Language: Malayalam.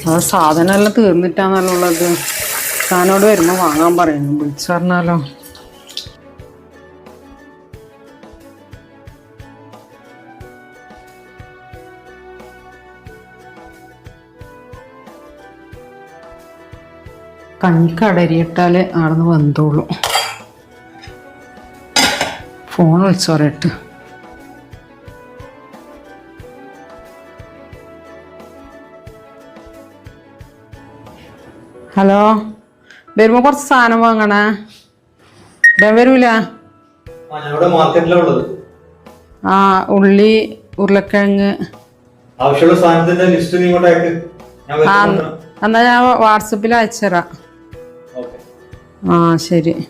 അത് സാധനം എല്ലാം തീർന്നിട്ടാന്നല്ലുള്ളത്. താനോട് വരുമ്പോൾ വാങ്ങാൻ പറയുന്നു. വിളിച്ചു പറഞ്ഞാലോ. കഞ്ഞിക്കടരിയിട്ടാൽ ആടുന്ന് വെന്തോളൂ. ഫോൺ വിളിച്ചു പറയട്ട്. ഹലോ, വരുമ്പോ കുറച്ച് സാധനം വാങ്ങണേ. വരൂല? ആ, ഉള്ളി, ഉരുളക്കിഴങ്ങ്. എന്നാ ഞാൻ വാട്സപ്പിൽ അയച്ചുതരാം. ആ ശരി.